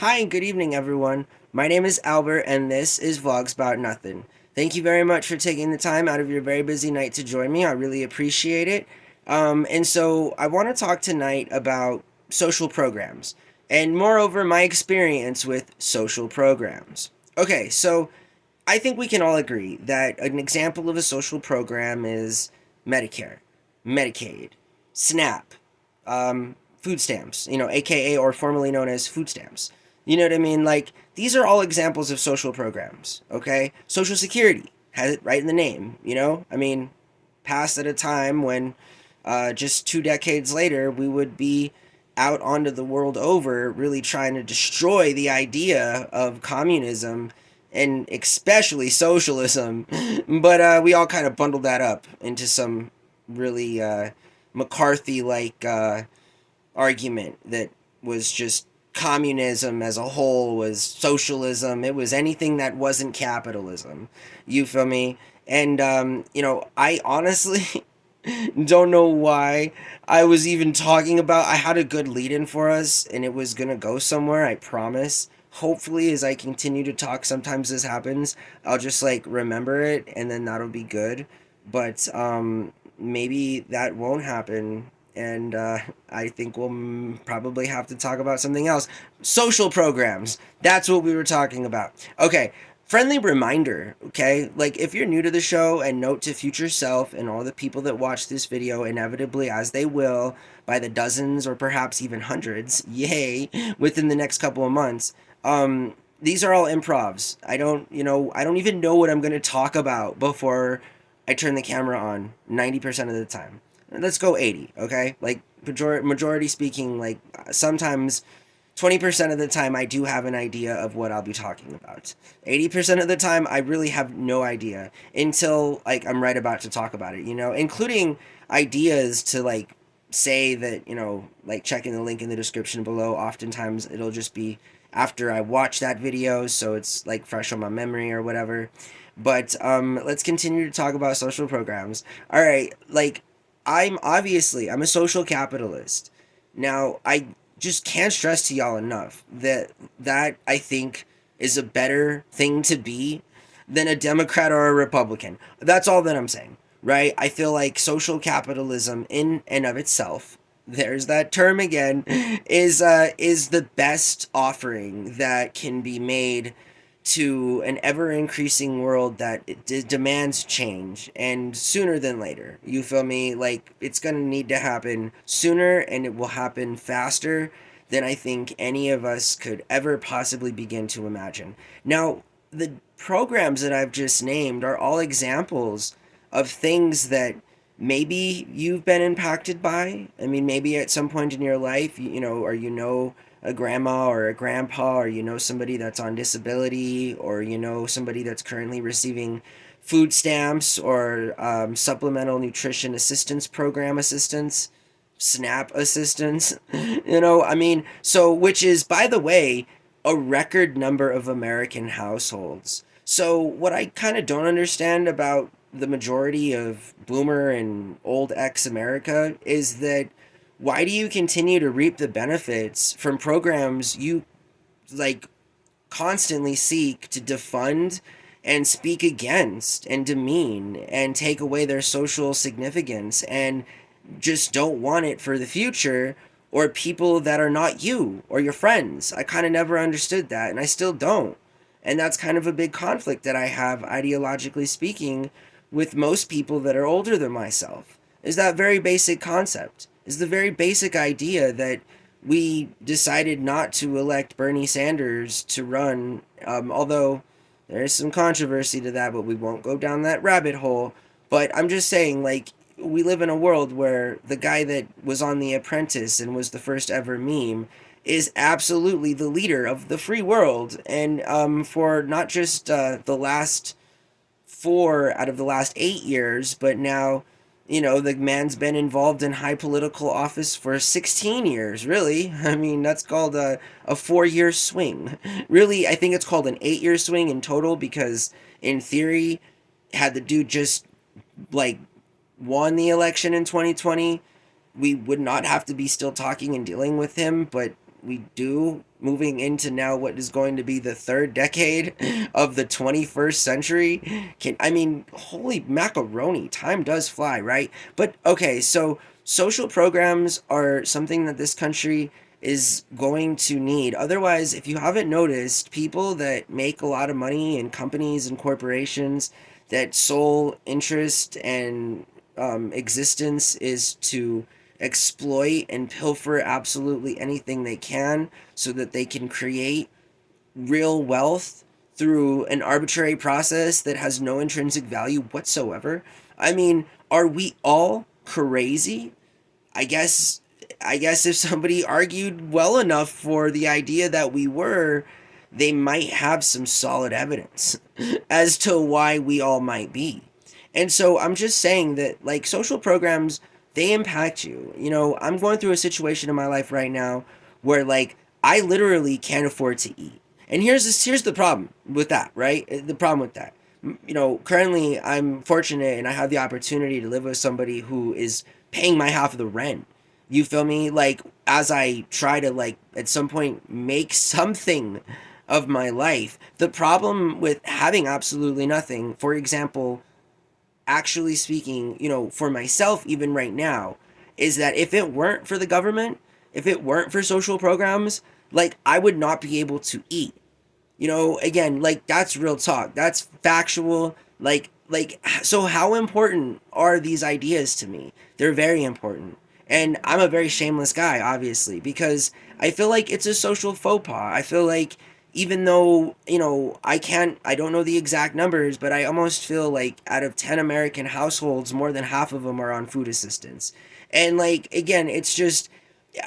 Hi, and good evening, everyone. My name is Albert, and this is Vlogs About Nothing. Thank you very much for taking the time out of your very busy night to join me. I really appreciate it. And so I want to talk tonight about social programs, and moreover, my experience with social programs. Okay, so I think we can all agree that an example of a social program is Medicare, Medicaid, SNAP, food stamps, AKA or formerly known as food stamps. You know what I mean? Like, these are all examples of social programs, okay? Social Security has it right in the name, you know? I mean, passed at a time when just 2 decades later, we would be out onto the world over really trying to destroy the idea of communism and especially socialism. But we all kind of bundled that up into some really McCarthy like argument that was just communism as a whole was socialism. It was anything that wasn't capitalism. You feel me? And, I honestly don't know why I was even talking about. I had a good lead in for us, and it was gonna go somewhere. I promise. Hopefully, as I continue to talk, sometimes this happens. I'll just like remember it, and then that'll be good. But maybe that won't happen, and I think we'll probably have to talk about something else. Social programs. That's what we were talking about. Okay, friendly reminder, okay? Like, if you're new to the show, and note to future self and all the people that watch this video, inevitably, as they will, by the dozens or perhaps even hundreds, yay, within the next couple of months, these are all improvs. I don't even know what I'm going to talk about before I turn the camera on 90% of the time. Let's go 80, okay? Like, majority speaking, like, sometimes 20% of the time I do have an idea of what I'll be talking about. 80% of the time I really have no idea until like I'm right about to talk about it, including ideas to like say that, like checking the link in the description below. Oftentimes it'll just be after I watch that video, so it's like fresh on my memory or whatever. But let's continue to talk about social programs. All right, like I'm a social capitalist. Now, I just can't stress to y'all enough that I think is a better thing to be than a Democrat or a Republican. That's all that I'm saying, right? I feel like social capitalism in and of itself, there's that term again, is the best offering that can be made to an ever increasing world that demands change, and sooner than later. You feel me? Like, it's going to need to happen sooner, and it will happen faster than I think any of us could ever possibly begin to imagine. Now, the programs that I've just named are all examples of things that maybe you've been impacted by. I mean, maybe at some point in your life, or a grandma or a grandpa, or somebody that's on disability, or somebody that's currently receiving food stamps or supplemental nutrition assistance program assistance, SNAP assistance. I mean, so, which is, by the way, a record number of American households. So, what I kind of don't understand about the majority of boomer and old ex America is that why do you continue to reap the benefits from programs you like constantly seek to defund and speak against and demean and take away their social significance, and just don't want it for the future or people that are not you or your friends? I kind of never understood that, and I still don't. And that's kind of a big conflict that I have, ideologically speaking, with most people that are older than myself. Is that very basic concept, is the very basic idea that we decided not to elect Bernie Sanders to run, although there is some controversy to that, but we won't go down that rabbit hole. But I'm just saying, like, we live in a world where the guy that was on The Apprentice and was the first ever meme is absolutely the leader of the free world. And for not just the last 4 out of the last 8 years, but now, the man's been involved in high political office for 16 years, really. I mean, that's called a 4 year swing. Really, I think it's called an 8 year swing in total, because in theory, had the dude just like won the election in 2020, we would not have to be still talking and dealing with him. But we do moving into now what is going to be the third decade of the 21st century. I mean, holy macaroni, time does fly, right? But okay, so social programs are something that this country is going to need. Otherwise, if you haven't noticed, people that make a lot of money in companies and corporations that sole interest and existence is to exploit and pilfer absolutely anything they can so that they can create real wealth through an arbitrary process that has no intrinsic value whatsoever. I mean, are we all crazy? I guess I guess if somebody argued well enough for the idea that we were, they might have some solid evidence as to why we all might be. And so I'm just saying that like social programs, they impact you. You know, I'm going through a situation in my life right now where like I literally can't afford to eat. And here's the problem with that, right? The problem with that. You know, currently I'm fortunate and I have the opportunity to live with somebody who is paying my half of the rent. You feel me? Like as I try to like at some point make something of my life. The problem with having absolutely nothing, for example, actually speaking, you know, for myself even right now, is that if it weren't for the government, if it weren't for social programs, like I would not be able to eat. You know, again, like that's real talk. That's factual. So how important are these ideas to me? They're very important. And I'm a very shameless guy, obviously, because I feel like it's a social faux pas. I feel like even though, you know, I don't know the exact numbers, but I almost feel like out of 10 American households, more than half of them are on food assistance. And like, again, it's just,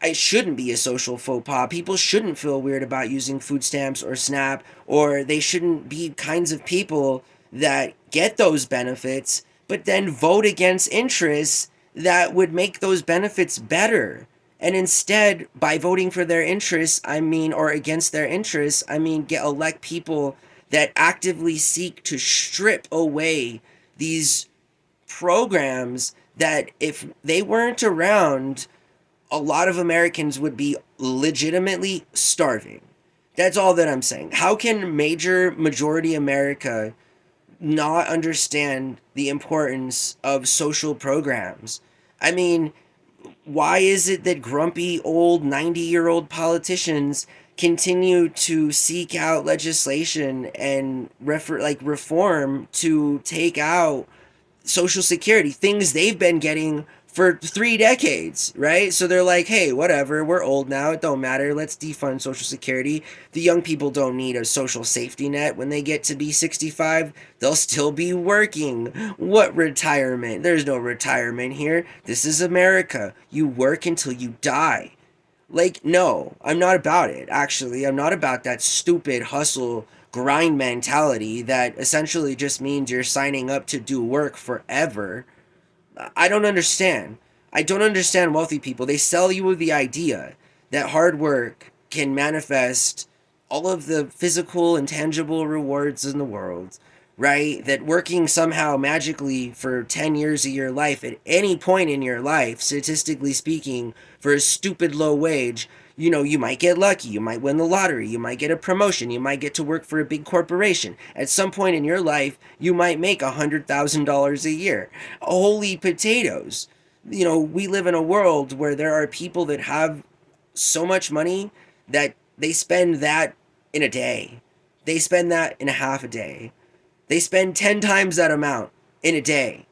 it shouldn't be a social faux pas. People shouldn't feel weird about using food stamps or SNAP, or they shouldn't be kinds of people that get those benefits, but then vote against interests that would make those benefits better. And instead, by voting for their interests, I mean, or against their interests, I mean, get elect people that actively seek to strip away these programs that if they weren't around, a lot of Americans would be legitimately starving. That's all that I'm saying. How can major majority America not understand the importance of social programs? I mean, why is it that grumpy old 90-year-old politicians continue to seek out legislation and reform to take out social security, things they've been getting for 3 decades, right? So they're like, hey, whatever, we're old now, it don't matter, let's defund social security. The young people don't need a social safety net. When they get to be 65, they'll still be working. What retirement? There's no retirement here. This is America. You work until you die. Like, no, I'm not about it. Actually, I'm not about that stupid hustle grind mentality that essentially just means you're signing up to do work forever. I don't understand. I don't understand wealthy people. They sell you the idea that hard work can manifest all of the physical and tangible rewards in the world, right? That working somehow magically for 10 years of your life at any point in your life, statistically speaking, for a stupid low wage, you know, you might get lucky, you might win the lottery, you might get a promotion, you might get to work for a big corporation. At some point in your life, you might make $100,000 a year. Holy potatoes. You know, we live in a world where there are people that have so much money that they spend that in a day. They spend that in a half a day. They spend 10 times that amount in a day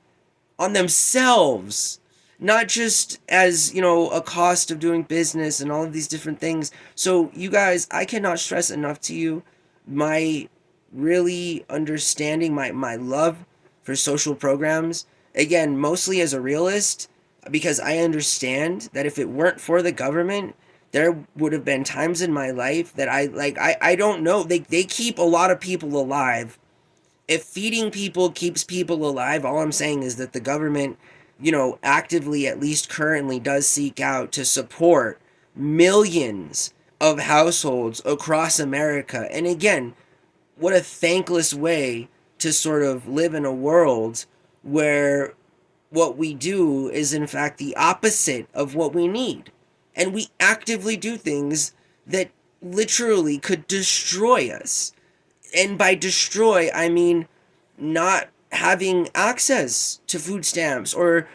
on themselves, not just as, you know, a cost of doing business and all of these different things. So, you guys, I cannot stress enough to you my really understanding, my love for social programs. Again, mostly as a realist, because I understand that if it weren't for the government, there would have been times in my life that I don't know. They keep a lot of people alive. If feeding people keeps people alive, all I'm saying is that the government, you know, actively, at least currently, does seek out to support millions of households across America. And again, what a thankless way to sort of live in a world where what we do is, in fact, the opposite of what we need. And we actively do things that literally could destroy us. And by destroy, I mean not having access to food stamps or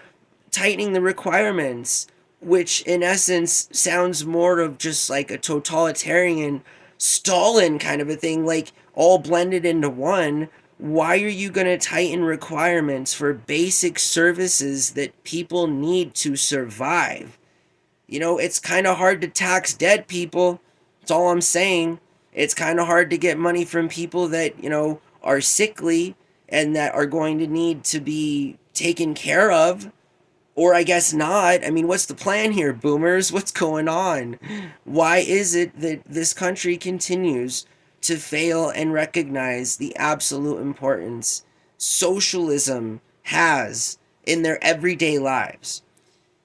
tightening the requirements, which in essence sounds more of just like a totalitarian Stalin kind of a thing, like all blended into one. Why are you going to tighten requirements for basic services that people need to survive? You know, it's kind of hard to tax dead people. That's all I'm saying. It's kind of hard to get money from people that, are sickly and that are going to need to be taken care of. Or I guess not. I mean, what's the plan here, boomers? What's going on? Why is it that this country continues to fail and recognize the absolute importance socialism has in their everyday lives?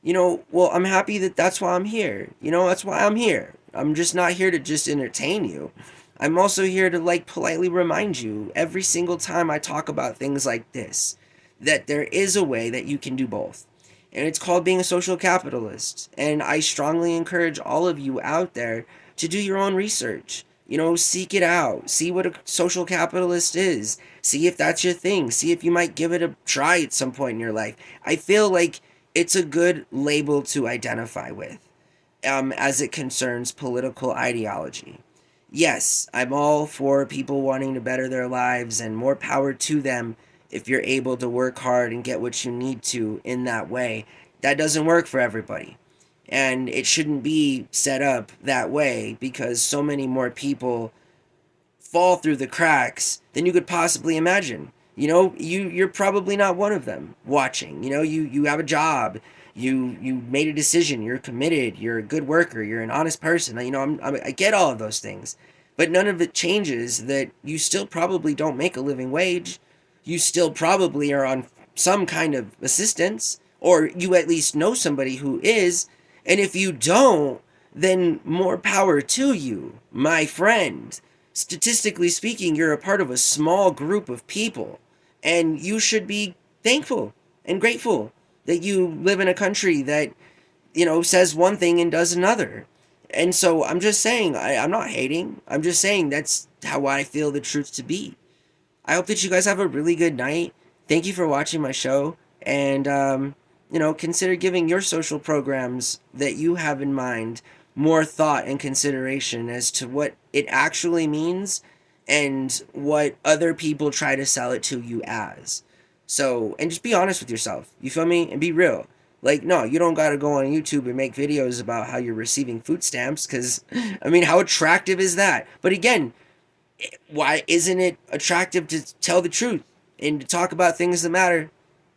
Well, I'm happy that that's why I'm here. That's why I'm here. I'm just not here to just entertain you. I'm also here to like politely remind you every single time I talk about things like this that there is a way that you can do both. And it's called being a social capitalist. And I strongly encourage all of you out there to do your own research. Seek it out. See what a social capitalist is. See if that's your thing. See if you might give it a try at some point in your life. I feel like it's a good label to identify with as it concerns political ideology. Yes, I'm all for people wanting to better their lives and more power to them if you're able to work hard and get what you need to in that way. That doesn't work for everybody. And it shouldn't be set up that way because so many more people fall through the cracks than you could possibly imagine. You're probably not one of them watching. You have a job. You made a decision. You're committed. You're a good worker. You're an honest person. I get all of those things, but none of it changes that you still probably don't make a living wage. You still probably are on some kind of assistance, or you at least know somebody who is. And if you don't, then more power to you, my friend. Statistically speaking, you're a part of a small group of people, and you should be thankful and grateful that you live in a country that, says one thing and does another. And so I'm just saying, I'm not hating. I'm just saying that's how I feel the truth to be. I hope that you guys have a really good night. Thank you for watching my show. And, consider giving your social programs that you have in mind more thought and consideration as to what it actually means and what other people try to sell it to you as. So, and just be honest with yourself. You feel me? And be real. Like, no, you don't gotta go on YouTube and make videos about how you're receiving food stamps, because, I mean, how attractive is that? But again, why isn't it attractive to tell the truth and to talk about things that matter?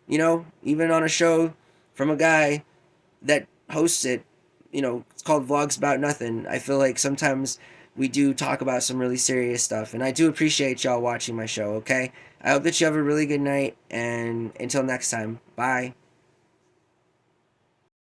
Even on a show from a guy that hosts it, it's called Vlogs About Nothing. I feel like sometimes we do talk about some really serious stuff, and I do appreciate y'all watching my show, okay? I hope that you have a really good night, and until next time, bye.